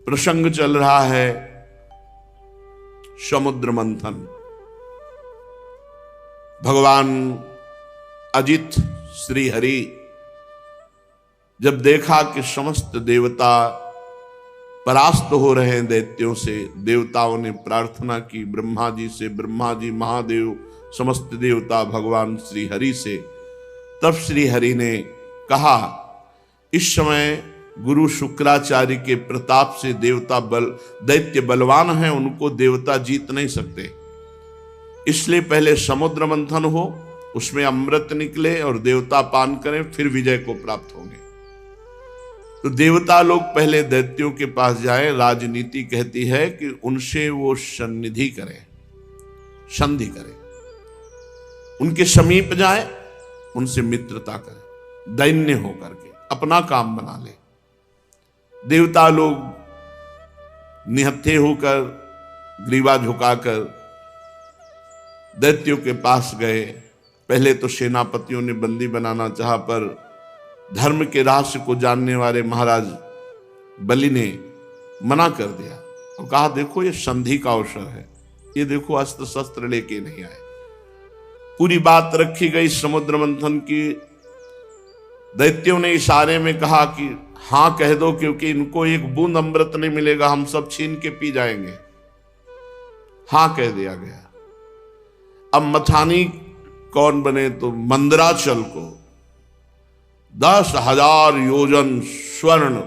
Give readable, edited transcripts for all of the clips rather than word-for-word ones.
प्रसंग चल रहा है समुद्र मंथन। भगवान अजित श्री हरि जब देखा कि समस्त देवता परास्त हो रहे हैं दैत्यों से, देवताओं ने प्रार्थना की ब्रह्मा जी से, ब्रह्मा जी महादेव समस्त देवता भगवान श्री हरि से। तब श्री हरि ने कहा, इस समय गुरु शुक्राचार्य के प्रताप से देवता दैत्य बलवान हैं, उनको देवता जीत नहीं सकते, इसलिए पहले समुद्र मंथन हो, उसमें अमृत निकले और देवता पान करें, फिर विजय को प्राप्त होंगे। तो देवता लोग पहले दैत्यों के पास जाएं। राजनीति कहती है कि उनसे वो सन्निधि करें, संधि करें, उनके समीप जाएं, उनसे मित्रता करें, दैन्य होकर के अपना काम बना ले। देवता लोग निहत्थे होकर ग्रीवा झुकाकर दैत्यों के पास गए। पहले तो सेनापतियों ने बंदी बनाना चाहा, पर धर्म के रहस्य को जानने वाले महाराज बलि ने मना कर दिया और कहा, देखो ये संधि का अवसर है, ये देखो अस्त्र शस्त्र लेके नहीं आए। पूरी बात रखी गई समुद्र मंथन की। दैत्यों ने इशारे में कहा कि हां कह दो, क्योंकि इनको एक बूंद अमृत नहीं मिलेगा, हम सब छीन के पी जाएंगे। हां कह दिया गया। अब मथानी कौन बने? तो मंदराचल को 10,000 योजन स्वर्ण,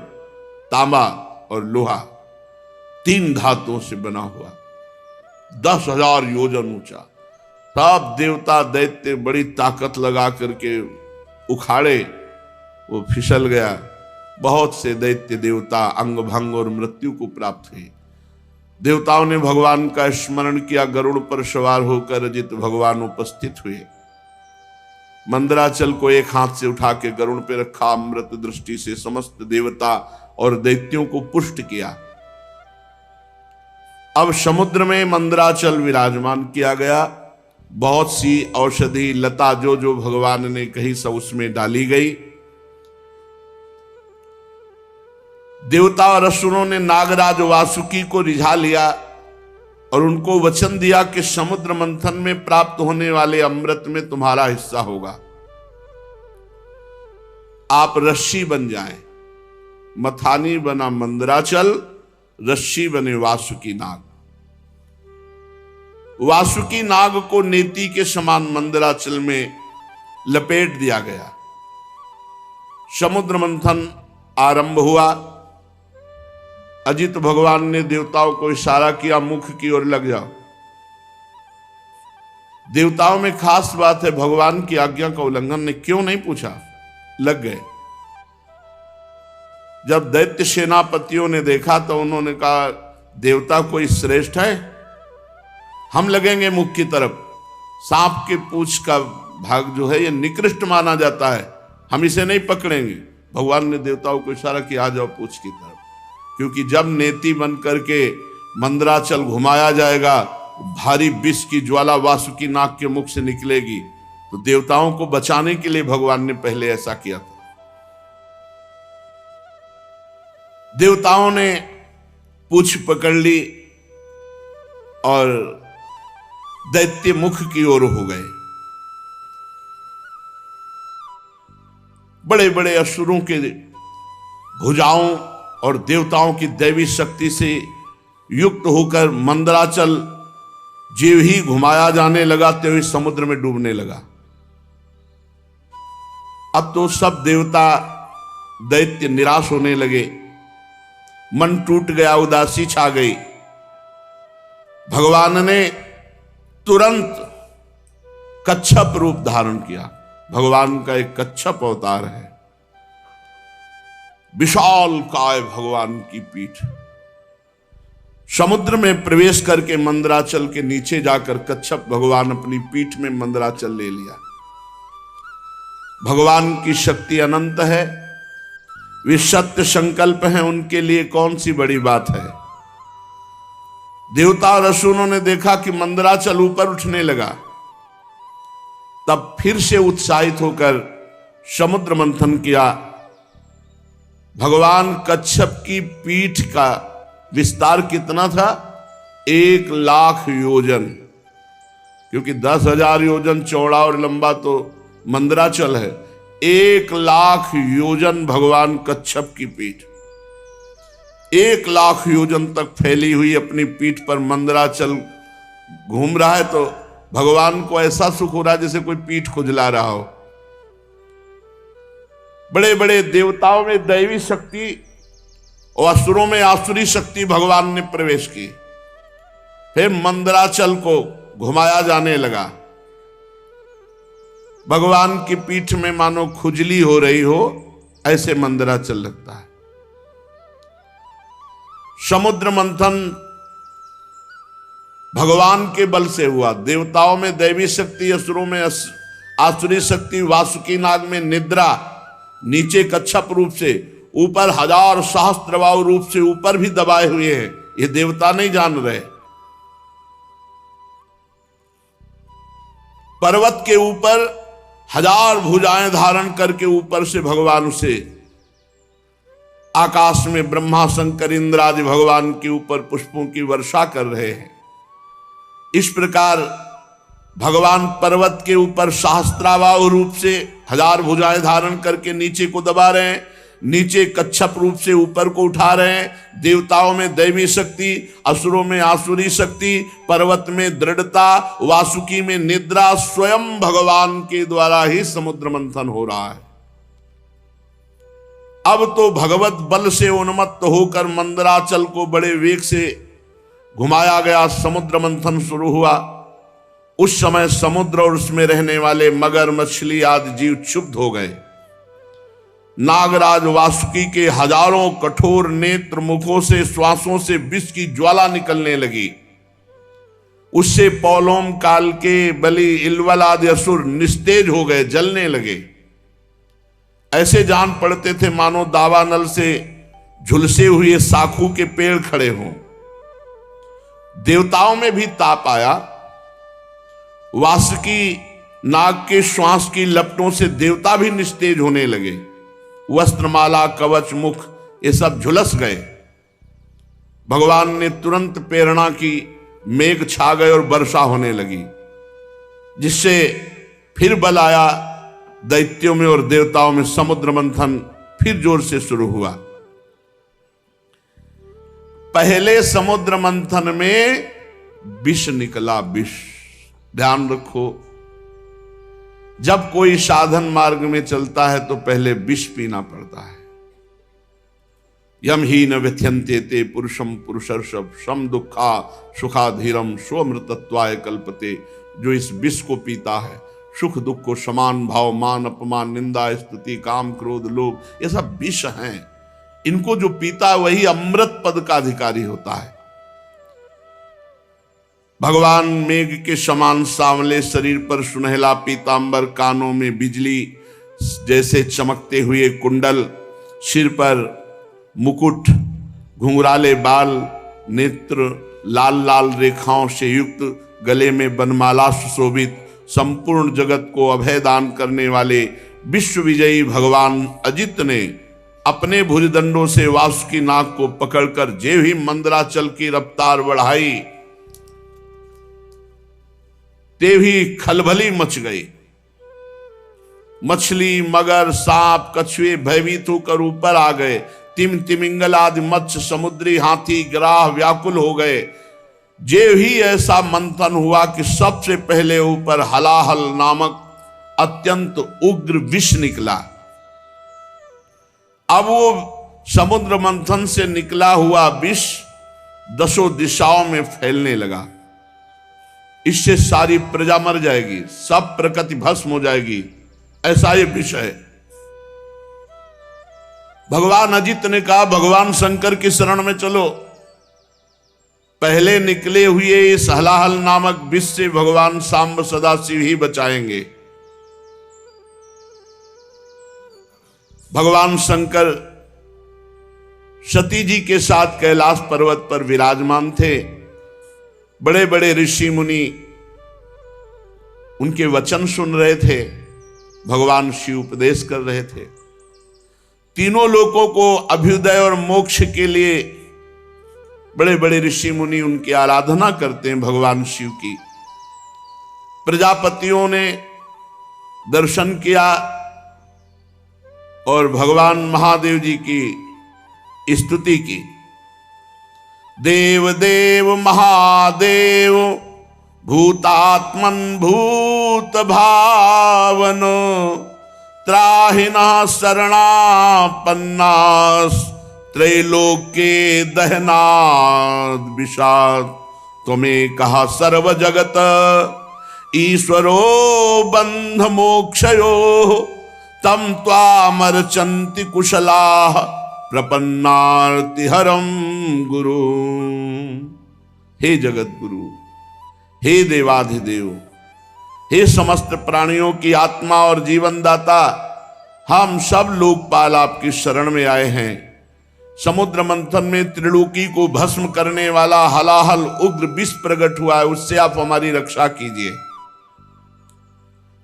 तांबा और लोहा, 3 धातुओं से बना हुआ, 10,000 योजन ऊंचा। सब देवता दैत्य बड़ी ताकत लगा करके उखाड़े, वो फिसल गया। बहुत से दैत्य देवता अंग भंग और मृत्यु को प्राप्त हुए। देवताओं ने भगवान का स्मरण किया, गरुड़ पर सवार होकर अजित भगवान उपस्थित हुए। मंदराचल को एक हाथ से उठा के गरुड़ पे रखा, अमृत दृष्टि से समस्त देवता और दैत्यों को पुष्ट किया। अब समुद्र में मंदराचल विराजमान किया गया। बहुत सी औषधि लता जो जो भगवान ने कही सब उसमें डाली गई। देवता और असुरों ने नागराज वासुकी को रिझा लिया और उनको वचन दिया कि समुद्र मंथन में प्राप्त होने वाले अमृत में तुम्हारा हिस्सा होगा, आप रस्सी बन जाएं। मथानी बना मंदराचल, रस्सी बने वासुकी नाग। वासुकी नाग को नेति के समान मंदराचल में लपेट दिया गया। समुद्र मंथन आरंभ हुआ। अजित भगवान ने देवताओं को इशारा किया, मुख की ओर लग जाओ। देवताओं में खास बात है, भगवान की आज्ञा का उल्लंघन ने क्यों नहीं पूछा, लग गए। जब दैत्य सेनापतियों ने देखा तो उन्होंने कहा, देवता कोई श्रेष्ठ है, हम लगेंगे मुख की तरफ। सांप के पूंछ का भाग जो है ये निकृष्ट माना जाता है, हम इसे नहीं पकड़ेंगे। भगवान ने देवताओं को इशारा किया, आ जाओ पूंछ की तरफ, क्योंकि जब नेति बन करके मंदराचल घुमाया जाएगा, भारी विष की ज्वाला वासुकी नाग के मुख से निकलेगी। तो देवताओं को बचाने के लिए भगवान ने पहले ऐसा किया था। देवताओं ने पूंछ पकड़ ली और दैत्य मुख की ओर हो गए। बड़े बड़े असुरों के भुजाओं और देवताओं की दैवी शक्ति से युक्त होकर मंदराचल जीव ही घुमाया जाने लगा, त्यों ही समुद्र में डूबने लगा। अब तो सब देवता दैत्य निराश होने लगे, मन टूट गया, उदासी छा गई। भगवान ने तुरंत कच्छप रूप धारण किया। भगवान का एक कच्छप अवतार है, विशाल काय भगवान की पीठ। समुद्र में प्रवेश करके मंदराचल के नीचे जाकर कच्छप भगवान अपनी पीठ में मंदराचल ले लिया। भगवान की शक्ति अनंत है, वे सत्य संकल्प हैं, उनके लिए कौन सी बड़ी बात है। देवता और असुरों ने देखा कि मंदराचल ऊपर उठने लगा, तब फिर से उत्साहित होकर समुद्र मंथन किया। भगवान कच्छप की पीठ का विस्तार कितना था? 1,00,000 योजन, क्योंकि 10,000 योजन चौड़ा और लंबा तो मंदराचल है। 1,00,000 योजन भगवान कच्छप की पीठ, 1,00,000 योजन तक फैली हुई अपनी पीठ पर मंदराचल घूम रहा है। तो भगवान को ऐसा सुख हो रहा है जैसे कोई पीठ खुजला रहा हो। बड़े बड़े देवताओं में दैवी शक्ति और असुरों में आसुरी शक्ति भगवान ने प्रवेश की। फिर मंदराचल को घुमाया जाने लगा। भगवान की पीठ में मानो खुजली हो रही हो, ऐसे मंदराचल लगता है। समुद्र मंथन भगवान के बल से हुआ। देवताओं में दैवी शक्ति, असुरों में आसुरी शक्ति, वासुकी नाग में निद्रा, नीचे कच्छप रूप से, ऊपर 1000 सहस्त्रबाहु रूप से ऊपर भी दबाए हुए हैं। ये देवता नहीं जान रहे। पर्वत के ऊपर 1000 भुजाएं धारण करके ऊपर से भगवान उसे आकाश में ब्रह्मा शंकर इंद्र आदि भगवान के ऊपर पुष्पों की वर्षा कर रहे हैं। इस प्रकार भगवान पर्वत के ऊपर सहस्त्राबाहु रूप से 1000 भुजाएं धारण करके नीचे को दबा रहे हैं, नीचे कच्छप रूप से ऊपर को उठा रहे हैं। देवताओं में दैवी शक्ति, असुरों में आसुरी शक्ति, पर्वत में दृढ़ता, वासुकी में निद्रा, स्वयं भगवान के द्वारा ही समुद्र मंथन हो रहा है। अब तो भगवत बल से उन्मत्त होकर मंदराचल को बड़े वेग से घुमाया गया। समुद्र मंथन शुरू हुआ। उस समय समुद्र और उसमें रहने वाले मगर, मछली आदि जीव क्षुब्ध हो गए। नागराज वासुकी के हजारों कठोर नेत्र मुखों से, श्वासों से विष की ज्वाला निकलने लगी। उससे पौलोम काल के बलि, इलवल आदि असुर निस्तेज हो गए, जलने लगे। ऐसे जान पड़ते थे मानो दावानल से झुलसे हुए साखू के पेड़ खड़े हों। देवताओं में भी ताप आया। वासुकी नाग के श्वास की लपटों से देवता भी निस्तेज होने लगे। वस्त्रमाला, कवच, मुख ये सब झुलस गए। भगवान ने तुरंत प्रेरणा की, मेघ छा गए और वर्षा होने लगी, जिससे फिर बल आया दैत्यों में और देवताओं में। समुद्र मंथन फिर जोर से शुरू हुआ। पहले समुद्र मंथन में विष निकला, विष। ध्यान रखो, जब कोई साधन मार्ग में चलता है तो पहले विष पीना पड़ता है। यम ही न व्यथ्यन्ते ते पुरुषम पुरुषर्षभ सम दुखा सुखाधीरम स्वमृतत्वाय कल्पते। जो इस विष को पीता है, सुख दुख को समान भाव, मान अपमान, निंदा स्तुति, काम क्रोध लोभ, ये सब विष हैं। इनको जो पीता है वही अमृत पद का अधिकारी होता है। भगवान मेघ के समान सांवले शरीर पर सुनहला पीतांबर, कानों में बिजली जैसे चमकते हुए कुंडल, सिर पर मुकुट, घुंघराले बाल, नेत्र लाल लाल रेखाओं से युक्त, गले में बनमाला सुशोभित, संपूर्ण जगत को अभय दान करने वाले विश्व विजयी भगवान अजित ने अपने भुजदंडों से वासुकी नाग को पकड़कर जे ही मंदराचल की रफ्तार बढ़ाई, ते भी खलबली मच गई। मछली, मगर, सांप, कछुए भयभीत होकर ऊपर आ गए। तिमिंगल आदि मत्स्य, समुद्री हाथी, ग्राह व्याकुल हो गए। जे ही ऐसा मंथन हुआ कि सबसे पहले ऊपर हलाहल नामक अत्यंत उग्र विष निकला। अब वो समुद्र मंथन से निकला हुआ विष 10 दिशाओं में फैलने लगा। इससे सारी प्रजा मर जाएगी, सब प्रकृति भस्म हो जाएगी, ऐसा ये विष है। भगवान अजित ने कहा, भगवान शंकर की शरण में चलो। पहले निकले हुए इस हलाहल नामक विष से भगवान सांब सदाशिव ही बचाएंगे। भगवान शंकर सती जी के साथ कैलाश पर्वत पर विराजमान थे। बड़े बड़े ऋषि मुनि उनके वचन सुन रहे थे। भगवान शिव उपदेश कर रहे थे। तीनों लोकों को अभ्युदय और मोक्ष के लिए बड़े बड़े ऋषि मुनि उनकी आराधना करते हैं भगवान शिव की। प्रजापतियों ने दर्शन किया और भगवान महादेव जी की स्तुति की। देव देव महादेव भूतात्मन भूत भावन त्राहिना शरणापन्नास त्रैलोक्ये दहनाद विषाद तुम्हें कहा सर्व जगत ईश्वरो बंध मोक्षयो तम त्वामर्चन्ति कुशलाः प्रपन्नार्तिहरम गुरु। हे जगत गुरु, हे देवाधिदेव, हे समस्त प्राणियों की आत्मा और जीवन दाता, हम सब लोकपाल आपकी शरण में आए हैं। समुद्र मंथन में त्रिलोकी को भस्म करने वाला हलाहल उग्र विष प्रकट हुआ है, उससे आप हमारी रक्षा कीजिए।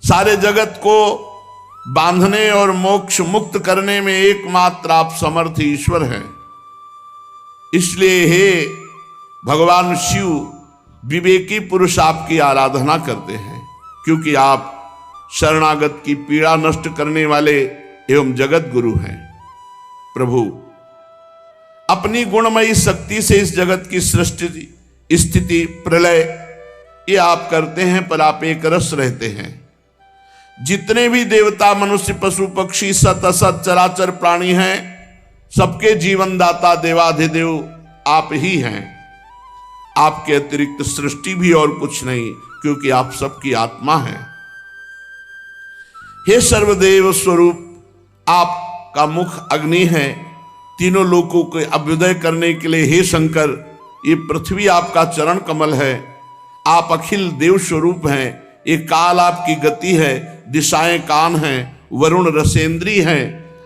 सारे जगत को बांधने और मोक्ष मुक्त करने में एकमात्र आप समर्थ ईश्वर हैं। इसलिए हे भगवान शिव, विवेकी पुरुष आपकी आराधना करते हैं, क्योंकि आप शरणागत की पीड़ा नष्ट करने वाले एवं जगत गुरु हैं। प्रभु, अपनी गुणमयी शक्ति से इस जगत की सृष्टि, स्थिति, प्रलय ये आप करते हैं, पर आप एक रस रहते हैं। जितने भी देवता, मनुष्य, पशु, पक्षी, सत असत चराचर प्राणी हैं, सबके जीवन दाता देवाधिदेव आप ही हैं। आपके अतिरिक्त सृष्टि भी और कुछ नहीं, क्योंकि आप सबकी आत्मा हैं। हे सर्वदेव स्वरूप, आपका मुख अग्नि है। तीनों लोकों के अभ्युदय करने के लिए हे शंकर, ये पृथ्वी आपका चरण कमल है। आप अखिल देव स्वरूप हैं। ये काल आपकी गति है, दिशाएं कान हैं, वरुण रसेंद्री हैं,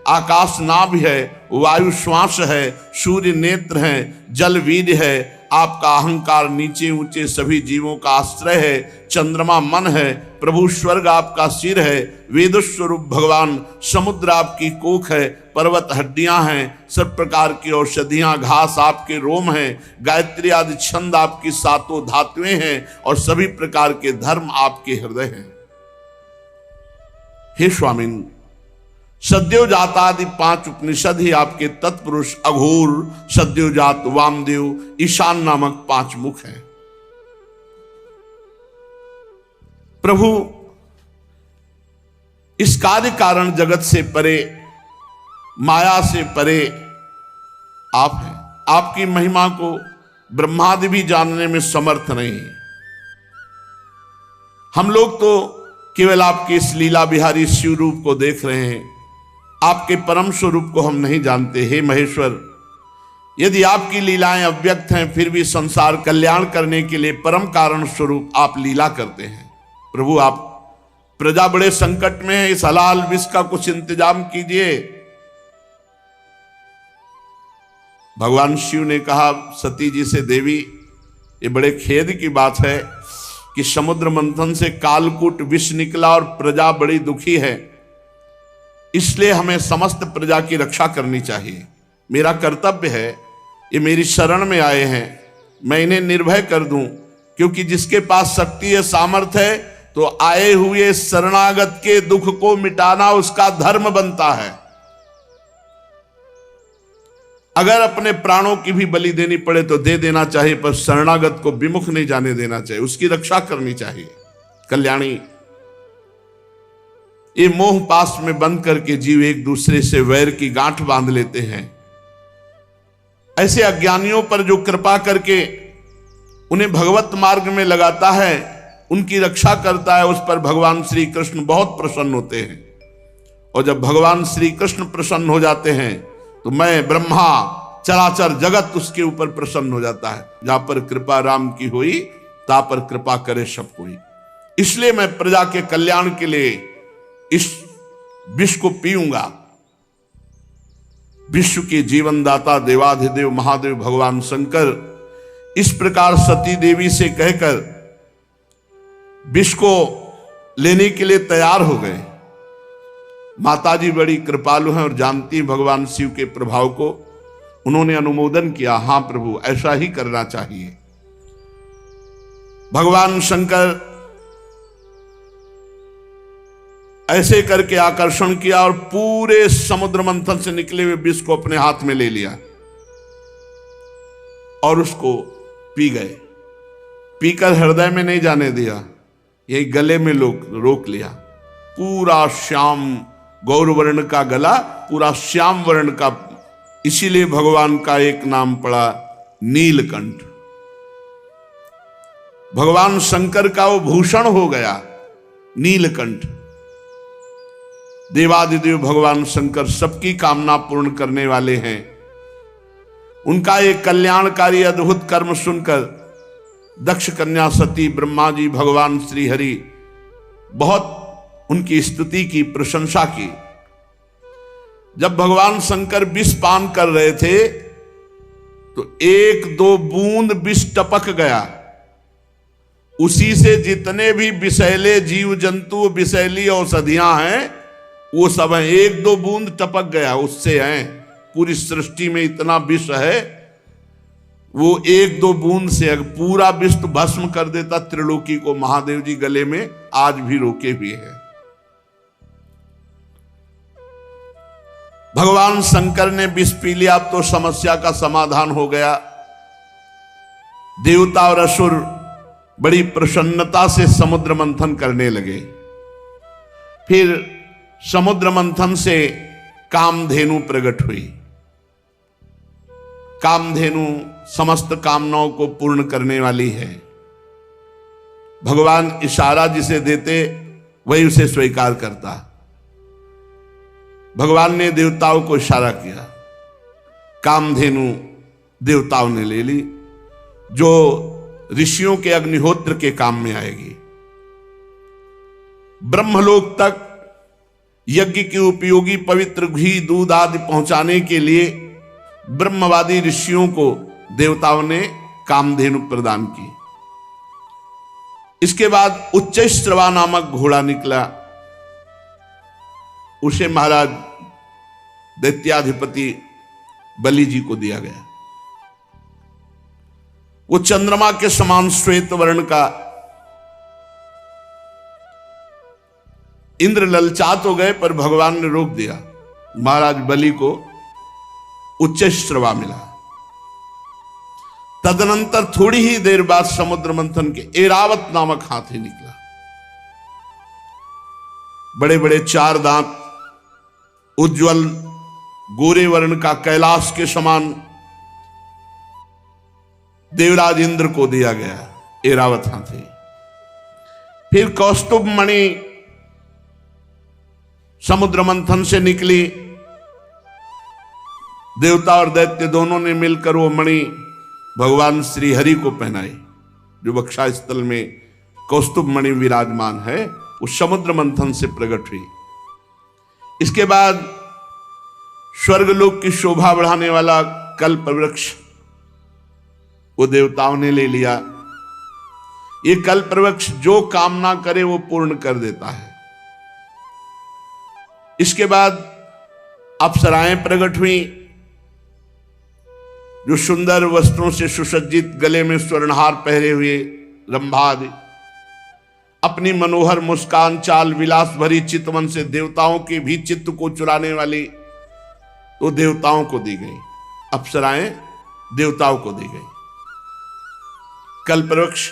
आकाश नाभ है, वायु श्वास है, सूर्य नेत्र है, जल वीर है। आपका अहंकार नीचे ऊंचे सभी जीवों का आश्रय है। चंद्रमा मन है। प्रभु स्वर्ग आपका सिर है। वेद स्वरूप भगवान समुद्र आपकी कोख है। पर्वत हड्डियां हैं। सब प्रकार की औषधियां, घास आपके रोम हैं। गायत्री आदि छंद आपकी सातों धातुएं हैं और सभी प्रकार के धर्म आपके हृदय हैं। हे स्वामिन, सद्योजात आदि 5 उपनिषद ही आपके तत्पुरुष अघोर, सद्योजात, वामदेव, ईशान नामक 5 मुख हैं। प्रभु, इस कार्य कारण जगत से परे, माया से परे आप हैं। आपकी महिमा को ब्रह्मादि भी जानने में समर्थ नहीं। हम लोग तो केवल आपके इस लीला बिहारी शिव रूप को देख रहे हैं, आपके परम स्वरूप को हम नहीं जानते। हे महेश्वर, यदि आपकी लीलाएं अव्यक्त हैं, फिर भी संसार कल्याण करने के लिए परम कारण स्वरूप आप लीला करते हैं। प्रभु, आप प्रजा बड़े संकट में है, इस हलाल विष का कुछ इंतजाम कीजिए। भगवान शिव ने कहा सती जी से, देवी, ये बड़े खेद की बात है कि समुद्र मंथन से कालकूट विष निकला और प्रजा बड़ी दुखी है। इसलिए हमें समस्त प्रजा की रक्षा करनी चाहिए। मेरा कर्तव्य है, ये मेरी शरण में आए हैं, मैं इन्हें निर्भय कर दूं, क्योंकि जिसके पास शक्ति है, सामर्थ्य है, तो आए हुए शरणागत के दुख को मिटाना उसका धर्म बनता है। अगर अपने प्राणों की भी बलि देनी पड़े तो दे देना चाहिए, पर शरणागत को विमुख नहीं जाने देना चाहिए, उसकी रक्षा करनी चाहिए। कल्याणी, ये मोह पास में बंद करके जीव एक दूसरे से वैर की गांठ बांध लेते हैं। ऐसे अज्ञानियों पर जो कृपा करके उन्हें भगवत मार्ग में लगाता है, उनकी रक्षा करता है, उस पर भगवान श्री कृष्ण बहुत प्रसन्न होते हैं। और जब भगवान श्री कृष्ण प्रसन्न हो जाते हैं तो मैं, ब्रह्मा, चराचर जगत उसके ऊपर प्रसन्न हो जाता है। जहां पर कृपा राम की हुई, ता पर कृपा करे सब कोई। इसलिए मैं प्रजा के कल्याण के लिए इस विष को पीऊंगा। विश्व के जीवन दाता देवाधिदेव महादेव भगवान शंकर इस प्रकार सती देवी से कहकर विष को लेने के लिए तैयार हो गए। माताजी बड़ी कृपालु हैं और जानती भगवान शिव के प्रभाव को। उन्होंने अनुमोदन किया, हां प्रभु ऐसा ही करना चाहिए। भगवान शंकर ऐसे करके आकर्षण किया और पूरे समुद्र मंथन से निकले हुए विष को अपने हाथ में ले लिया और उसको पी गए। पीकर हृदय में नहीं जाने दिया, यही गले में रोक लिया। पूरा श्याम गौरवर्ण का गला, पूरा श्याम वर्ण का, इसीलिए भगवान का एक नाम पड़ा नीलकंठ। भगवान शंकर का वो भूषण हो गया नीलकंठ। देवादिदेव भगवान शंकर सबकी कामना पूर्ण करने वाले हैं। उनका एक कल्याणकारी अद्भुत कर्म सुनकर दक्ष कन्या सती ब्रह्मा जी भगवान श्री हरि बहुत उनकी स्तुति की, प्रशंसा की। जब भगवान शंकर विष पान कर रहे थे तो 1-2 बूंद विष टपक गया। उसी से जितने भी विषैले जीव जंतु, विषैली औषधियां हैं, वो सब हैं। 1-2 बूंद टपक गया, उससे हैं। पूरी सृष्टि में इतना विष है, वो 1-2 बूंद से अगर पूरा विष तो भस्म कर देता त्रिलोकी को। महादेव जी गले में आज भी रोके हुए हैं। भगवान शंकर ने विष पी लिया, अब तो समस्या का समाधान हो गया। देवता और असुर बड़ी प्रसन्नता से समुद्र मंथन करने लगे। फिर समुद्र मंथन से कामधेनु प्रकट हुई। कामधेनु समस्त कामनाओं को पूर्ण करने वाली है। भगवान इशारा जिसे देते वही उसे स्वीकार करता। भगवान ने देवताओं को इशारा किया, कामधेनु देवताओं ने ले ली, जो ऋषियों के अग्निहोत्र के काम में आएगी। ब्रह्मलोक तक यज्ञ के उपयोगी पवित्र घी दूध आदि पहुंचाने के लिए ब्रह्मवादी ऋषियों को देवताओं ने कामधेनु प्रदान की। इसके बाद उच्चैश्रवा नामक घोड़ा निकला। उसे महाराज दैत्याधिपति बलि जी को दिया गया। वो चंद्रमा के समान श्वेत वर्ण का। इंद्र ललचात हो गए पर भगवान ने रोक दिया। महाराज बलि को उच्चैश्रवा मिला। तदनंतर थोड़ी ही देर बाद समुद्र मंथन के ऐरावत नामक हाथी निकला। बड़े बड़े 4 दांत, उज्जवल गोरे वर्ण का, कैलाश के समान। देवराज इंद्र को दिया गया ऐरावत हाथी। फिर कौस्तुभ मणि समुद्र मंथन से निकली। देवता और दैत्य दोनों ने मिलकर वो मणि भगवान श्री हरि को पहनाई। जो वक्षा स्थल में कौस्तुभ मणि विराजमान है, उस समुद्र मंथन से प्रकट हुई। इसके बाद स्वर्गलोक की शोभा बढ़ाने वाला कल्प वृक्ष वो देवताओं ने ले लिया। ये कल्प वृक्ष जो कामना करे वो पूर्ण कर देता है। इसके बाद अप्सराएं प्रकट हुई, जो सुंदर वस्त्रों से सुसज्जित, गले में स्वर्णहार पहरे हुए रंभा आदि, अपनी मनोहर मुस्कान, चाल विलास भरी चितवन से देवताओं के भी चित्त को चुराने वाली तो देवताओं को दी गई। अप्सराएं देवताओं को दी गई। कल्पवृक्ष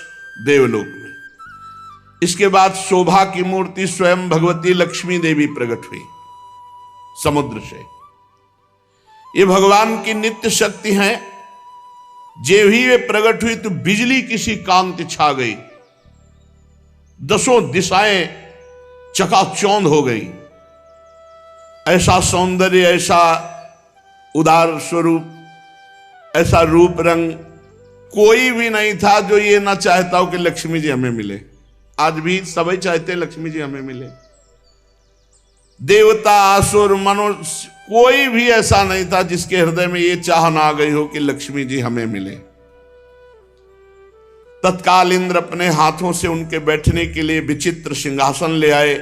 देवलोक में। इसके बाद शोभा की मूर्ति स्वयं भगवती लक्ष्मी देवी प्रकट हुई समुद्र से। ये भगवान की नित्य शक्ति है। जे भी वे प्रकट हुई तो बिजली किसी कांति छा गई, 10 दिशाएं चकाचौंध हो गई। ऐसा सौंदर्य, ऐसा उदार स्वरूप, ऐसा रूप रंग कोई भी नहीं था जो ये ना चाहता हो कि लक्ष्मी जी हमें मिले। आज भी सभी चाहते हैं लक्ष्मी जी हमें मिले। देवता, असुर, मनुष्य, कोई भी ऐसा नहीं था जिसके हृदय में ये चाह ना आ गई हो कि लक्ष्मी जी हमें मिले। तत्काल इंद्र अपने हाथों से उनके बैठने के लिए विचित्र सिंहासन ले आए।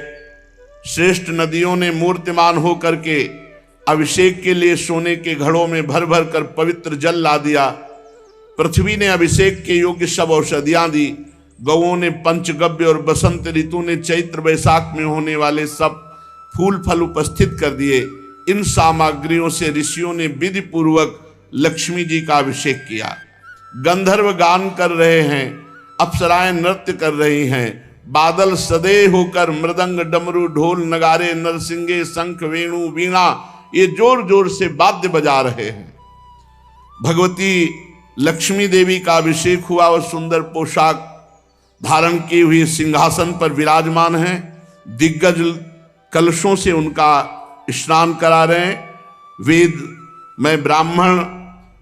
श्रेष्ठ नदियों ने मूर्तिमान होकर के अभिषेक के लिए सोने के घड़ों में भर भर कर पवित्र जल ला दिया। पृथ्वी ने अभिषेक के योग्य सब औषधियां दी। गौओं ने पंचगव्य और बसंत ऋतु ने चैत्र वैशाख में होने वाले सब फूल फल उपस्थित कर दिए। इन सामग्रियों से ऋषियों ने विधि पूर्वक लक्ष्मी जी का अभिषेक किया। गंधर्व गान कर रहे हैं, अप्सराएं नृत्य कर रही हैं, बादल सदे होकर मृदंग डमरू ढोल नगारे नरसिंगे शंख वेणु वीणा ये जोर जोर से वाद्य बजा रहे हैं। भगवती लक्ष्मी देवी का अभिषेक हुआ और सुंदर पोशाक धारण की हुई सिंहासन पर विराजमान हैं। दिग्गज कलशों से उनका स्नान करा रहे हैं। वेद में ब्राह्मण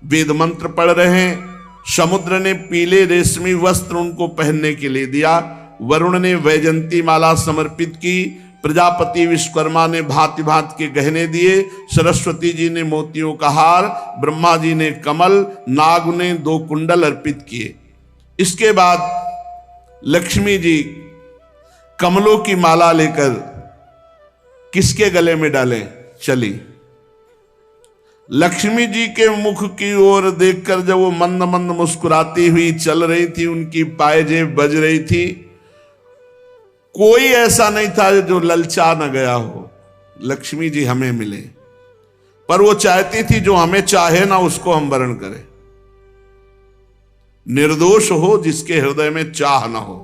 वेद मंत्र पढ़ रहे हैं। समुद्र ने पीले रेशमी वस्त्र उनको पहनने के लिए दिया। वरुण ने वैजंती माला समर्पित की। प्रजापति विश्वकर्मा ने भांति भांति के गहने दिए। सरस्वती जी ने मोतियों का हार, ब्रह्मा जी ने कमल, नाग ने 2 कुंडल अर्पित किए। इसके बाद लक्ष्मी जी कमलों की माला लेकर किसके गले में डालें चली। लक्ष्मी जी के मुख की ओर देखकर जब वो मंद मंद मुस्कुराती हुई चल रही थी, उनकी पायजेब बज रही थी, कोई ऐसा नहीं था जो ललचा न गया हो लक्ष्मी जी हमें मिले। पर वो चाहती थी जो हमें चाहे ना उसको हम वरण करें। निर्दोष हो जिसके हृदय में चाह न हो,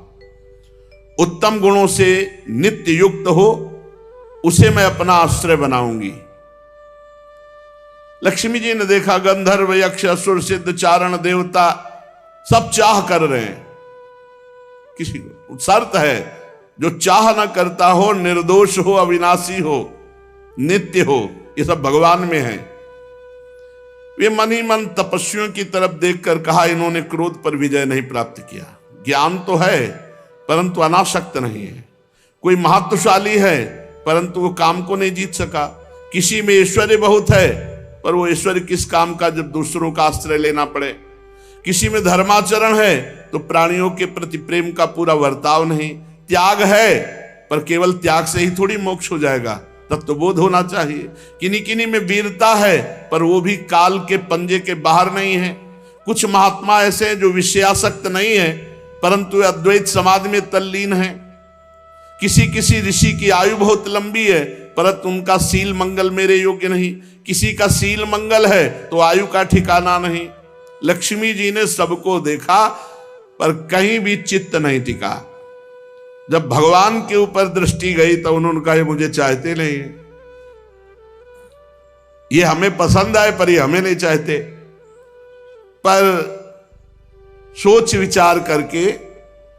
उत्तम गुणों से नित्य युक्त हो, उसे मैं अपना आश्रय बनाऊंगी। लक्ष्मी जी ने देखा गंधर्व यक्ष असुर सिद्ध चारण देवता सब चाह कर रहे हैं। किसी को शर्त है, जो चाह न करता हो, निर्दोष हो, अविनाशी हो, नित्य हो, ये सब भगवान में है। वे मन ही मन तपस्वियों की तरफ देखकर कहा, इन्होंने क्रोध पर विजय नहीं प्राप्त किया। ज्ञान तो है परंतु अनासक्त नहीं है। कोई महत्वशाली है परंतु वो काम को नहीं जीत सका। किसी में ऐश्वर्य बहुत है पर वो ऐश्वर्य किस काम का जब दूसरों का आश्रय लेना पड़े। किसी में धर्माचरण है तो प्राणियों के प्रति प्रेम का पूरा वर्ताव नहीं। त्याग है पर केवल त्याग से ही थोड़ी मोक्ष हो जाएगा, तब तो बोध होना चाहिए। किन्हीं किन्हीं में वीरता है पर वो भी काल के पंजे के बाहर नहीं है। कुछ महात्मा ऐसे हैं जो विषयासक्त नहीं है परंतु अद्वैत समाधि में तल्लीन है। किसी किसी ऋषि की आयु बहुत लंबी है परंतु उनका सील मंगल मेरे योग्य नहीं। किसी का सील मंगल है तो आयु का ठिकाना नहीं। लक्ष्मी जी ने सबको देखा पर कहीं भी चित्त नहीं टिका। जब भगवान के ऊपर दृष्टि गई तो उन्होंने कहा, ये मुझे चाहते नहीं, ये हमें पसंद आए पर ये हमें नहीं चाहते। पर सोच विचार करके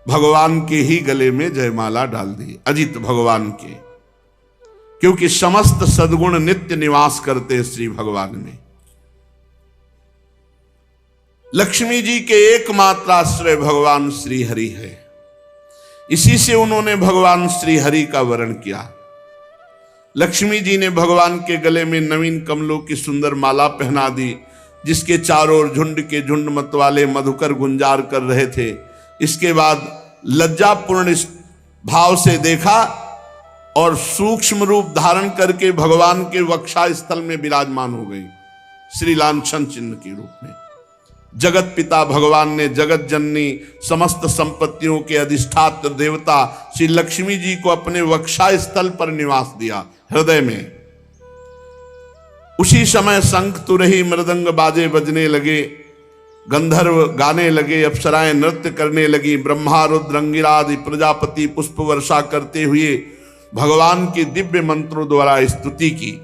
भगवान के ही गले में जयमाला डाल दी, अजित भगवान के, क्योंकि समस्त सद्गुण नित्य निवास करते श्री भगवान में। लक्ष्मी जी के एकमात्र आश्रय भगवान श्री हरि है। इसी से उन्होंने भगवान श्री हरि का वर्ण किया। लक्ष्मी जी ने भगवान के गले में नवीन कमलों की सुंदर माला पहना दी, जिसके चारों ओर झुंड के झुंड मतवाले मधुकर गुंजार कर रहे थे। इसके बाद लज्जापूर्ण भाव से देखा और सूक्ष्म रूप धारण करके भगवान के वक्षा स्थल में विराजमान हो गई, श्री लांछन चिन्ह के रूप में। जगत पिता भगवान ने जगत जननी समस्त संपत्तियों के अधिष्ठात्र देवता श्री लक्ष्मी जी को अपने वक्षा स्थल पर निवास दिया, हृदय में। उसी समय शंख तुरही मृदंग बाजे बजने लगे, गंधर्व गाने लगे, अप्सराएं नृत्य करने लगी। ब्रह्मा रुद्र अंगिरा आदि प्रजापति पुष्प वर्षा करते हुए भगवान की दिव्य मंत्रों द्वारा स्तुति की।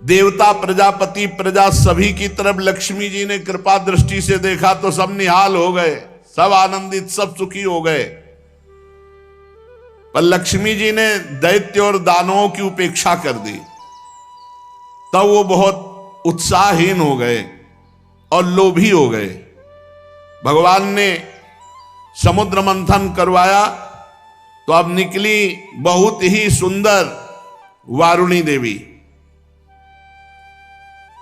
देवता प्रजापति प्रजा सभी की तरफ लक्ष्मी जी ने कृपा दृष्टि से देखा तो सब निहाल हो गए, सब आनंदित, सब सुखी हो गए। पर लक्ष्मी जी ने दैत्य और दानवों की उपेक्षा कर दी, तब वो बहुत उत्साहहीन हो गए और लोभी हो गए। भगवान ने समुद्र मंथन करवाया तो अब निकली बहुत ही सुंदर वारुणी देवी।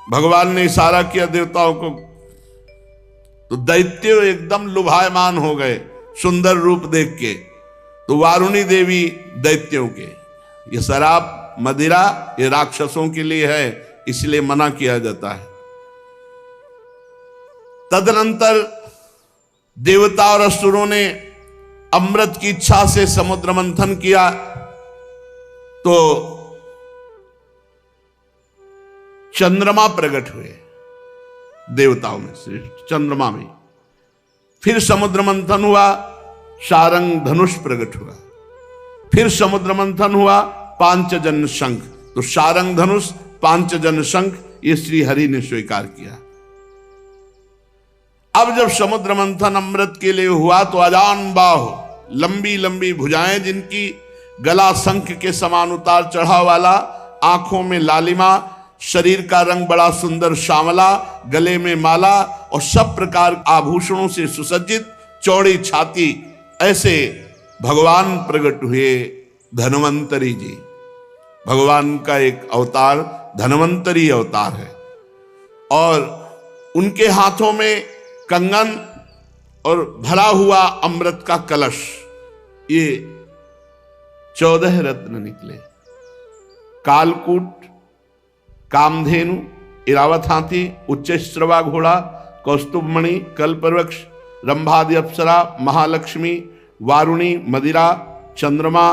भगवान ने इशारा किया देवताओं को, तो दैत्य एकदम लुभायमान हो गए सुंदर रूप देख के। तो वारुणी देवी दैत्यों के, ये शराब मदिरा ये राक्षसों के लिए है, इसलिए मना किया जाता है। तदनंतर देवता और असुरों ने अमृत की इच्छा से समुद्र मंथन किया, तो चंद्रमा प्रकट हुए देवताओं में से, चंद्रमा में। फिर समुद्र मंथन हुआ, शारंग धनुष प्रकट हुआ। फिर समुद्र मंथन हुआ, पांचजन्य शंख। तो शारंग धनुष, पांचजन्य शंख ये श्री हरि ने स्वीकार किया। अब जब समुद्र मंथन अमृत के लिए हुआ तो अजान बाहु, लंबी लंबी भुजाएं जिनकी, गला शंख के समान उतार चढ़ाव वाला, आंखों में लालिमा, शरीर का रंग बड़ा सुंदर श्यामला, गले में माला और सब प्रकार आभूषणों से सुसज्जित, चौड़ी छाती, ऐसे भगवान प्रकट हुए धन्वंतरी जी। भगवान का एक अवतार धन्वंतरी अवतार है, और उनके हाथों में कंगन और भरा हुआ अमृत का कलश, ये 14 रत्न निकले। कालकूट, कामधेनु, इरावत हाथी, उच्चश्रवा घोड़ा, कौस्तुभमणि, कल्पवृक्ष, रंभादि अप्सरा, महालक्ष्मी, वारुणी, मदिरा, चंद्रमा,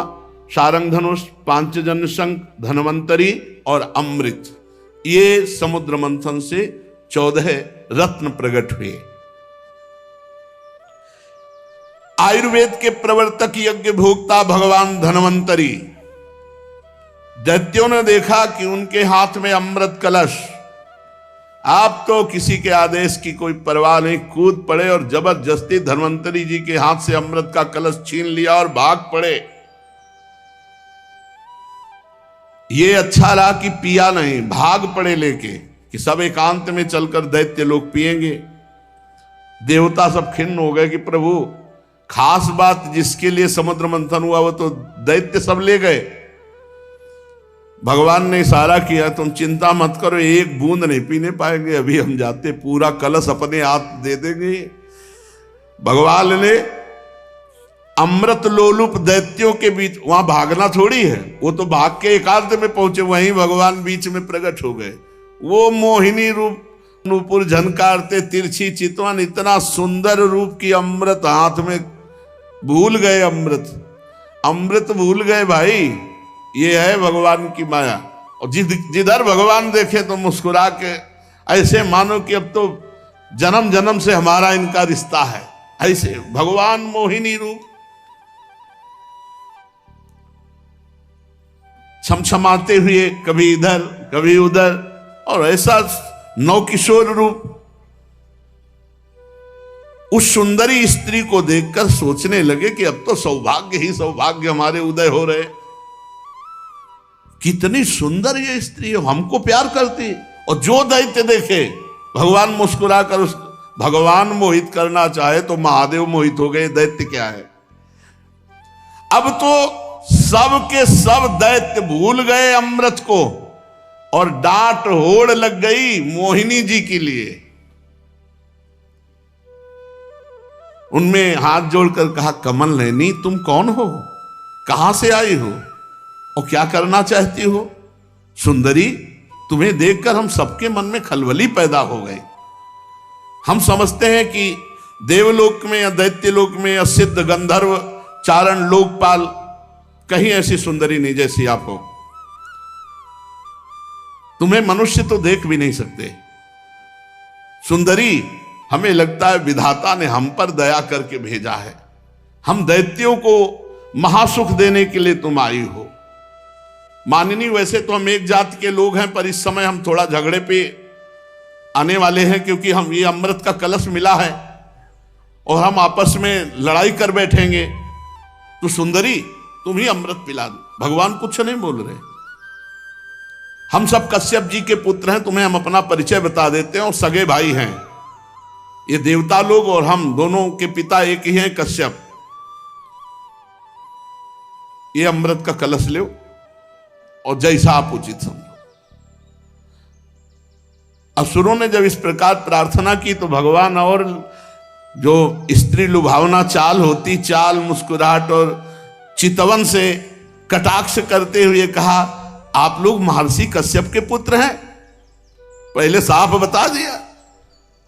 शारंग धनुष, पांचजन्य शंख, धन्वंतरी और अमृत, ये समुद्र मंथन से 14 रत्न प्रकट हुए। आयुर्वेद के प्रवर्तक यज्ञ भोक्ता भगवान धन्वंतरी, दैत्यों ने देखा कि उनके हाथ में अमृत कलश, आप तो किसी के आदेश की कोई परवाह नहीं, कूद पड़े और जबरदस्ती धन्वंतरी जी के हाथ से अमृत का कलश छीन लिया और भाग पड़े। ये अच्छा रहा कि पिया नहीं, भाग पड़े लेके कि सब एकांत में चलकर दैत्य लोग पिएंगे। देवता सब खिन्न हो गए कि प्रभु, खास बात जिसके लिए समुद्र मंथन हुआ वो तो दैत्य सब ले गए। भगवान ने इशारा किया, तुम चिंता मत करो, एक बूंद नहीं पीने पाएंगे, अभी हम जाते पूरा कलश अपने हाथ दे देंगे। भगवान ने अमृत लोलुप दैत्यों के बीच, वहां भागना थोड़ी है, वो तो भाग के एकांत में पहुंचे, वहीं भगवान बीच में प्रकट हो गए। वो मोहिनी रूप, नूपुर झनकारते, तिरछी चितवन, इतना सुंदर रूप की अमृत हाथ में, भूल गए अमृत भूल गए भाई। ये है भगवान की माया। और जिधर भगवान देखे तो मुस्कुरा के, ऐसे मानो कि अब तो जन्म जन्म से हमारा इनका रिश्ता है। ऐसे भगवान मोहिनी रूप, छमछमाते हुए कभी इधर कभी उधर, और ऐसा नवकिशोर रूप। उस सुंदरी स्त्री को देखकर सोचने लगे कि अब तो सौभाग्य ही सौभाग्य हमारे उदय हो रहे। कितनी सुंदर ये स्त्री है, हमको प्यार करती। और जो दैत्य देखे, भगवान मुस्कुरा कर उस भगवान मोहित करना चाहे तो महादेव मोहित हो गए, दैत्य क्या है। अब तो सब के सब दैत्य भूल गए अमृत को, और डांट होड़ लग गई मोहिनी जी के लिए। उनमें हाथ जोड़कर कहा, कमल नैनी तुम कौन हो, कहां से आई हो और क्या करना चाहती हो। सुंदरी, तुम्हें देखकर हम सबके मन में खलबली पैदा हो गई। हम समझते हैं कि देवलोक में या दैत्यलोक में या सिद्ध गंधर्व चारण लोकपाल कहीं ऐसी सुंदरी नहीं जैसी आप हो। तुम्हें मनुष्य तो देख भी नहीं सकते। सुंदरी, हमें लगता है विधाता ने हम पर दया करके भेजा है। हम दैत्यों को महासुख देने के लिए तुम आई हो। माननी, वैसे तो हम एक जाति के लोग हैं, पर इस समय हम थोड़ा झगड़े पे आने वाले हैं, क्योंकि हम ये अमृत का कलश मिला है और हम आपस में लड़ाई कर बैठेंगे। तो सुंदरी, तुम ही अमृत पिला दो। भगवान कुछ नहीं बोल रहे। हम सब कश्यप जी के पुत्र हैं, तुम्हें हम अपना परिचय बता देते हैं और सगे भाई हैं। ये देवता लोग और हम दोनों के पिता एक ही हैं, कश्यप। ये अमृत का कलश लो और जैसा आप उचित समझो। असुरों ने जब इस प्रकार प्रार्थना की तो भगवान और जो स्त्री लुभावना चाल होती, चाल, मुस्कुराहट और चितवन से कटाक्ष करते हुए कहा, आप लोग महर्षि कश्यप के पुत्र हैं, पहले साफ बता दिया।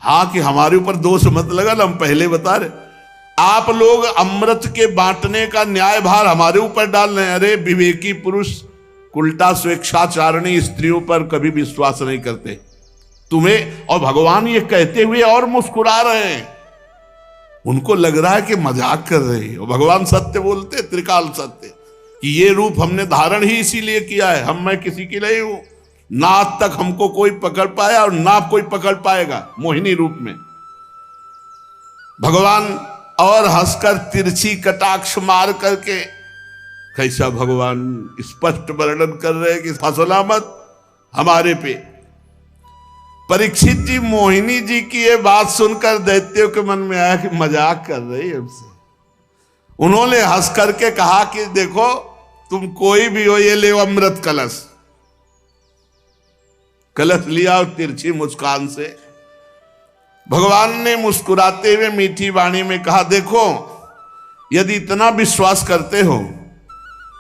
हाँ कि हमारे ऊपर दोष मत लगा, हम पहले बता रहे। आप लोग अमृत के बांटने का न्याय भार हमारे ऊपर डाल रहे हैं। अरे विवेकी पुरुष उल्टा स्वेच्छाचारिणी स्त्रियों पर कभी विश्वास नहीं करते तुम्हें। और भगवान ये कहते हुए और मुस्कुरा रहे हैं, उनको लग रहा है कि मजाक कर रहे हैं। और भगवान सत्य बोलते, त्रिकाल सत्य, कि ये रूप हमने धारण ही इसीलिए किया है, मैं किसी की नहीं हूं, ना आज तक हमको कोई पकड़ पाया और ना कोई पकड़ पाएगा मोहिनी रूप में। भगवान और हंसकर तिरछी कटाक्ष मार करके कैसा भगवान स्पष्ट वर्णन कर रहे हैं कि फसला मत हमारे पे। परीक्षित जी मोहिनी जी की ये बात सुनकर दैत्यों के मन में आया कि मजाक कर रही है हमसे। उन्होंने हंस करके कहा कि देखो तुम कोई भी हो, ये ले अमृत कलश। कलश लिया और तिरछी मुस्कान से भगवान ने मुस्कुराते हुए मीठी वाणी में कहा, देखो यदि इतना विश्वास करते हो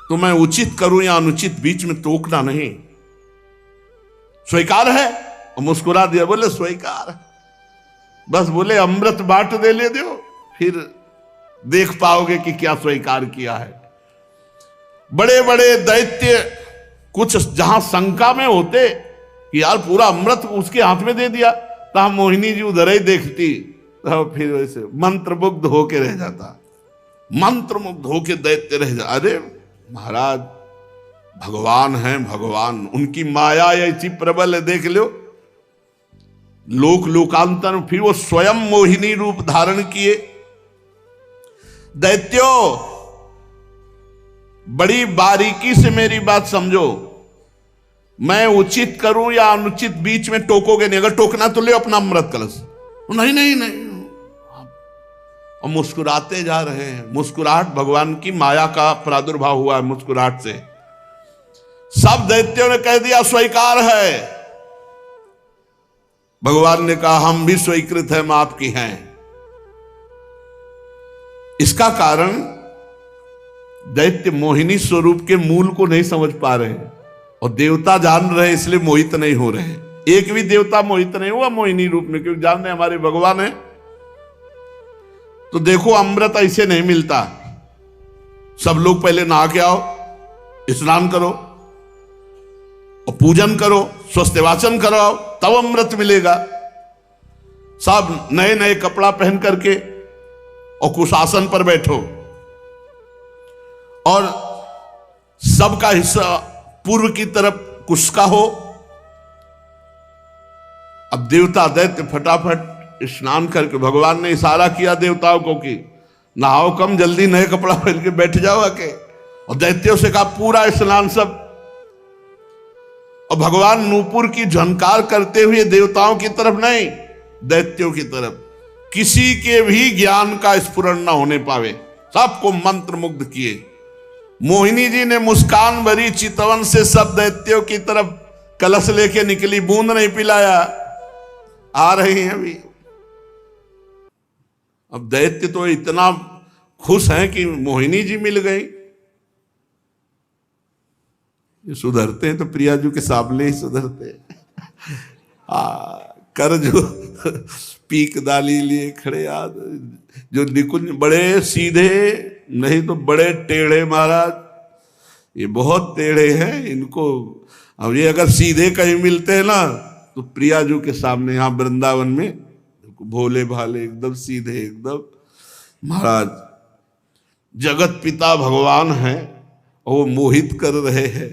तो मैं उचित करूं या अनुचित बीच में टोकना नहीं। स्वीकार है? और मुस्कुरा दिया, बोले स्वीकार। बस बोले अमृत बांट दे ले दो, फिर देख पाओगे कि क्या स्वीकार किया है। बड़े बड़े दैत्य कुछ जहां शंका में होते कि यार पूरा अमृत उसके हाथ में दे दिया, तो मोहिनी जी उधर ही देखती, तो फिर वैसे मंत्रमुग्ध होके रह जाता, मंत्रमुग्ध होके दैत्य रह जा। अरे महाराज भगवान हैं, भगवान, उनकी माया ऐसी प्रबल है, देख लो। लोक लोकांतर फिर वो स्वयं मोहिनी रूप धारण किए। दैत्यों बड़ी बारीकी से मेरी बात समझो, मैं उचित करूं या अनुचित बीच में टोकोगे नहीं। अगर टोकना तो ले अपना अमृत कलश। नहीं नहीं नहीं, और मुस्कुराते जा रहे हैं। मुस्कुराहट भगवान की माया का प्रादुर्भाव हुआ है मुस्कुराहट से। सब दैत्यों ने कह दिया स्वीकार है। भगवान ने कहा हम भी स्वीकृत हैं, आपकी हैं। इसका कारण दैत्य मोहिनी स्वरूप के मूल को नहीं समझ पा रहे हैं, और देवता जान रहे इसलिए मोहित नहीं हो रहे। एक भी देवता मोहित नहीं हुआ मोहिनी रूप में, क्योंकि जान रहे हमारे भगवान है। तो देखो अमृत ऐसे नहीं मिलता। सब लोग पहले नहा के आओ, स्नान करो और पूजन करो, स्वस्तिवाचन कराओ, तब अमृत मिलेगा। सब नए नए कपड़ा पहन करके और कुशासन पर बैठो, और सबका हिस्सा पूर्व की तरफ कुश का हो। अब देवता दैत्य फटाफट स्नान करके, भगवान ने इशारा किया देवताओं को कि नहाओ कम, जल्दी नए कपड़ा पहन के बैठ जाओ आके। और दैत्यों से कहा पूरा स्नान सब। और भगवान नूपुर की झनकार करते हुए देवताओं की तरफ नहीं, दैत्यों की तरफ, किसी के भी ज्ञान का स्फुरण न होने पावे, सबको मंत्र मुग्ध किए। मोहिनी जी ने मुस्कान भरी चितवन से सब दैत्यों की तरफ कलश लेके निकली, बूंद नहीं पिलाया। आ रही हैं अभी। अब दैत्य तो इतना खुश हैं कि मोहिनी जी मिल गई। ये सुधरते हैं तो प्रियाजू के सामने ही सुधरते हैं। कर जो पीक दाली लिए खड़े याद, जो निकुंज बड़े सीधे, नहीं तो बड़े टेढ़े महाराज। ये बहुत टेढ़े हैं इनको। अब ये अगर सीधे कहीं मिलते हैं ना तो प्रियाजू के सामने, यहाँ वृंदावन में भोले भाले एकदम सीधे, एकदम महाराज जगत पिता भगवान हैं और वो मोहित कर रहे हैं।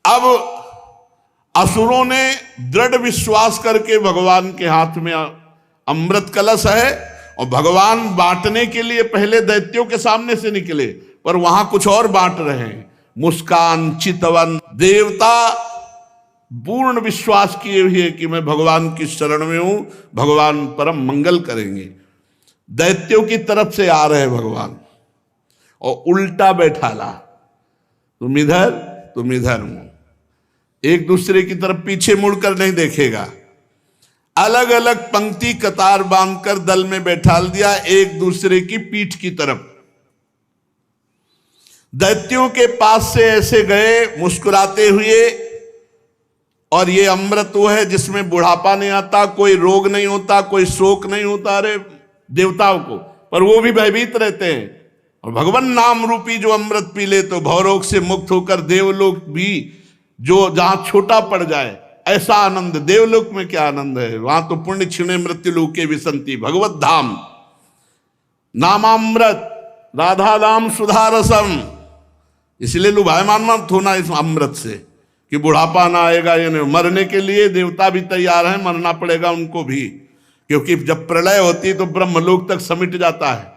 अब असुरों ने दृढ़ विश्वास करके भगवान के हाथ में अमृत कलश है, और भगवान बांटने के लिए पहले दैत्यों के सामने से निकले, पर वहां कुछ और बांट रहे हैं। मुस्कान चितवन देवता पूर्ण विश्वास किए हुए कि मैं भगवान की शरण में हूं, भगवान परम मंगल करेंगे। दैत्यों की तरफ से आ रहे भगवान, और उल्टा बैठाला, तुम इधर तुम इधर हूं। एक दूसरे की तरफ पीछे मुड़कर नहीं देखेगा। अलग अलग पंक्ति कतार बांधकर दल में बैठाल दिया, एक दूसरे की पीठ की तरफ। दैत्यों के पास से ऐसे गए मुस्कुराते हुए, और ये अमृत वो है जिसमें बुढ़ापा नहीं आता, कोई रोग नहीं होता, कोई शोक नहीं होता। अरे देवताओं को, पर वो भी भयभीत रहते हैं। और भगवान नाम रूपी जो अमृत पी ले तो भवरोग से मुक्त होकर देवलोक भी, जो जहां छोटा पड़ जाए, ऐसा आनंद देवलोक में क्या आनंद है। वहां तो पुण्य क्षीणे मृत्यु लोके विसंति भगवत धाम नामामृत राधा नाम सुधारसम। इसलिए लुभायमान मत होना इस अमृत से कि बुढ़ापा ना आएगा। या नहीं, मरने के लिए देवता भी तैयार हैं, मरना पड़ेगा उनको भी, क्योंकि जब प्रलय होती है तो ब्रह्मलोक तक समिट जाता है।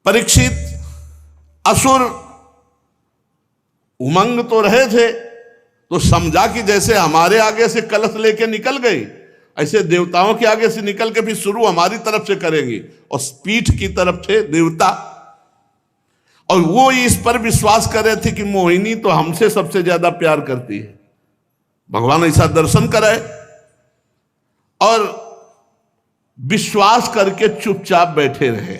परीक्षित असुर उमंग तो रहे थे, तो समझा कि जैसे हमारे आगे से कलश लेके निकल गए, ऐसे देवताओं के आगे से निकल के फिर शुरू हमारी तरफ से करेंगे। और पीठ की तरफ थे देवता, और वो इस पर विश्वास कर रहे थे कि मोहिनी तो हमसे सबसे ज्यादा प्यार करती है। भगवान ऐसा दर्शन कराए, और विश्वास करके चुपचाप बैठे रहे।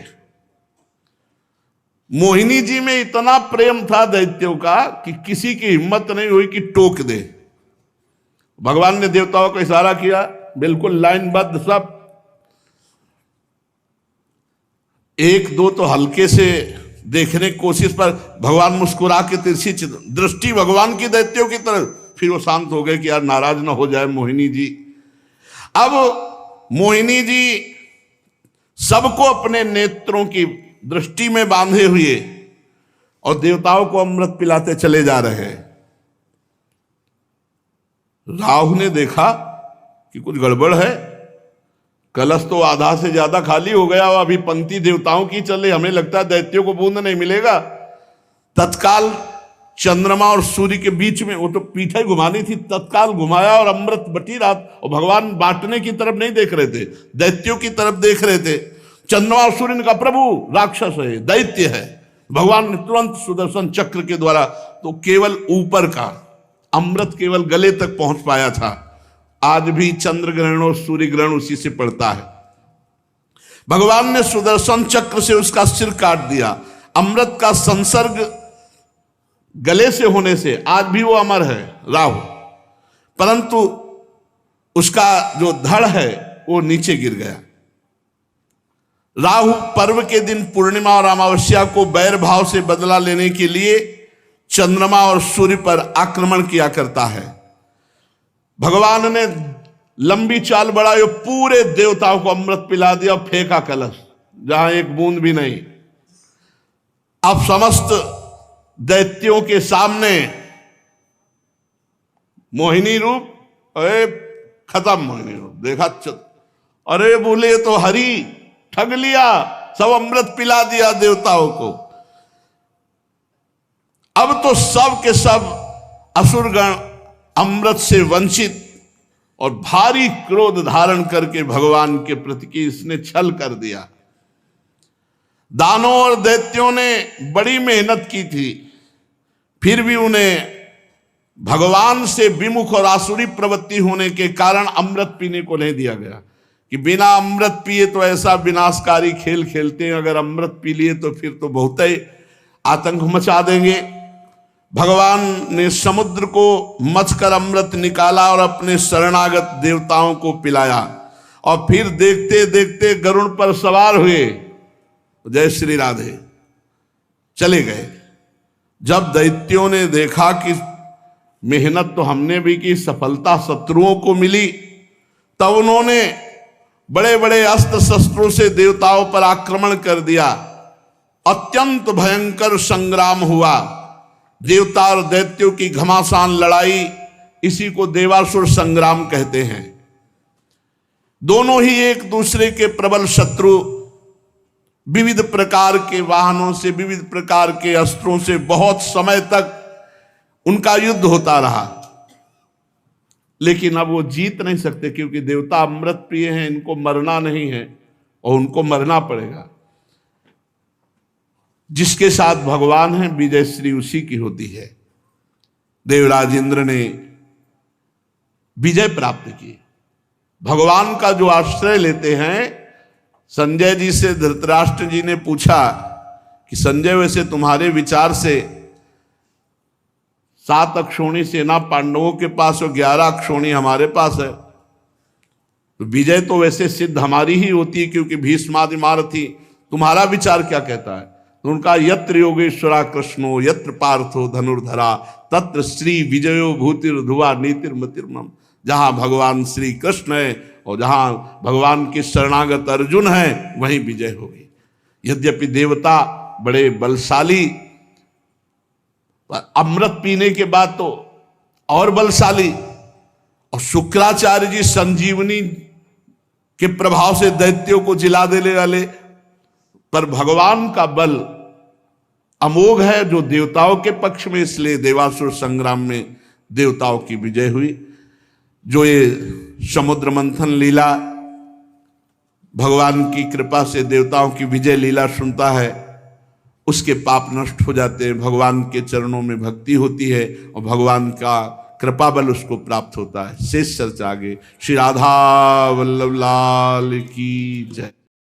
मोहिनी जी में इतना प्रेम था दैत्यों का कि किसी की हिम्मत नहीं हुई कि टोक दे। भगवान ने देवताओं को इशारा किया, बिल्कुल लाइनबद्ध सब। एक दो तो हल्के से देखने की कोशिश पर भगवान मुस्कुरा के तिरछी दृष्टि भगवान की दैत्यों की तरफ, फिर वो शांत हो गए कि यार नाराज ना हो जाए मोहिनी जी। अब मोहिनी जी सबको अपने नेत्रों की दृष्टि में बांधे हुए और देवताओं को अमृत पिलाते चले जा रहे हैं। राहु ने देखा कि कुछ गड़बड़ है, कलश तो आधा से ज्यादा खाली हो गया और अभी पंक्ति देवताओं की चल रही, हमें लगता है दैत्यों को बूंद नहीं मिलेगा। तत्काल चंद्रमा और सूर्य के बीच में, वो तो पीठे घुमानी थी, तत्काल घुमाया और अमृत बटी रहा। और भगवान बांटने की तरफ नहीं देख रहे थे, दैत्यों की तरफ देख रहे थे। चंद्रमा और सूर्य ने कहा प्रभु राक्षस है, दैत्य है। भगवान ने तुरंत सुदर्शन चक्र के द्वारा, तो केवल ऊपर का अमृत केवल गले तक पहुंच पाया था। आज भी चंद्र ग्रहण और सूर्य ग्रहण उसी से पड़ता है। भगवान ने सुदर्शन चक्र से उसका सिर काट दिया। अमृत का संसर्ग गले से होने से आज भी वो अमर है राहु, परंतु उसका जो धड़ है वो नीचे गिर गया। राहु पर्व के दिन पूर्णिमा और अमावस्या को बैर भाव से बदला लेने के लिए चंद्रमा और सूर्य पर आक्रमण किया करता है। भगवान ने लंबी चाल बढ़ाई, पूरे देवताओं को अमृत पिला दिया, फेंका कलश जहां एक बूंद भी नहीं। अब समस्त दैत्यों के सामने मोहिनी रूप, अरे खत्म मोहिनी रूप देखा, अरे बोले तो हरि ठग लिया, सब अमृत पिला दिया देवताओं को। अब तो सब के सब असुरगण अमृत से वंचित और भारी क्रोध धारण करके भगवान के प्रति की इसने छल कर दिया। दानों और दैत्यों ने बड़ी मेहनत की थी, फिर भी उन्हें भगवान से विमुख और आसुरी प्रवृत्ति होने के कारण अमृत पीने को नहीं दिया गया कि बिना अमृत पिए तो ऐसा विनाशकारी खेल खेलते हैं, अगर अमृत पी लिए तो फिर तो बहुत ही आतंक मचा देंगे। भगवान ने समुद्र को मथकर अमृत निकाला और अपने शरणागत देवताओं को पिलाया, और फिर देखते देखते गरुड़ पर सवार हुए, जय श्री राधे, चले गए। जब दैत्यों ने देखा कि मेहनत तो हमने भी की, सफलता शत्रुओं को मिली, तब उन्होंने बड़े बड़े अस्त्र शस्त्रों से देवताओं पर आक्रमण कर दिया। अत्यंत भयंकर संग्राम हुआ। देवता और दैत्यों की घमासान लड़ाई, इसी को देवासुर संग्राम कहते हैं। दोनों ही एक दूसरे के प्रबल शत्रु, विविध प्रकार के वाहनों से, विविध प्रकार के अस्त्रों से बहुत समय तक उनका युद्ध होता रहा, लेकिन अब वो जीत नहीं सकते क्योंकि देवता अमृत प्रिय हैं, इनको मरना नहीं है और उनको मरना पड़ेगा। जिसके साथ भगवान है विजय श्री उसी की होती है। देवराज इंद्र ने विजय प्राप्त की। भगवान का जो आश्रय लेते हैं, संजय जी से धृतराष्ट्र जी ने पूछा कि संजय वैसे तुम्हारे विचार से 7 अक्षौणी सेना पांडवों के पास और 11 अक्षौणी हमारे पास है, तो विजय तो वैसे सिद्ध हमारी ही होती है क्योंकि भीष्मादि महारथी। तुम्हारा विचार क्या कहता है? तो उनका यत्र योगेश्वरा कृष्णो यत्र पार्थो धनुर्धरा तत्र श्री विजयो भूतिर्धुवा नीतिर्मतिर्मम। जहां भगवान श्री कृष्ण है और जहां भगवान के शरणागत अर्जुन है वहीं विजय होगी। यद्यपि देवता बड़े बलशाली, अमृत पीने के बाद तो और बलशाली, और शुक्राचार्य जी संजीवनी के प्रभाव से दैत्यों को जिला देने वाले, पर भगवान का बल अमोघ है जो देवताओं के पक्ष में, इसलिए देवासुर संग्राम में देवताओं की विजय हुई। जो ये समुद्र मंथन लीला भगवान की कृपा से देवताओं की विजय लीला सुनता है उसके पाप नष्ट हो जाते हैं, भगवान के चरणों में भक्ति होती है और भगवान का कृपा बल उसको प्राप्त होता है। शेष चर्चा आगे। श्री राधा वल्लभ लाल की जय।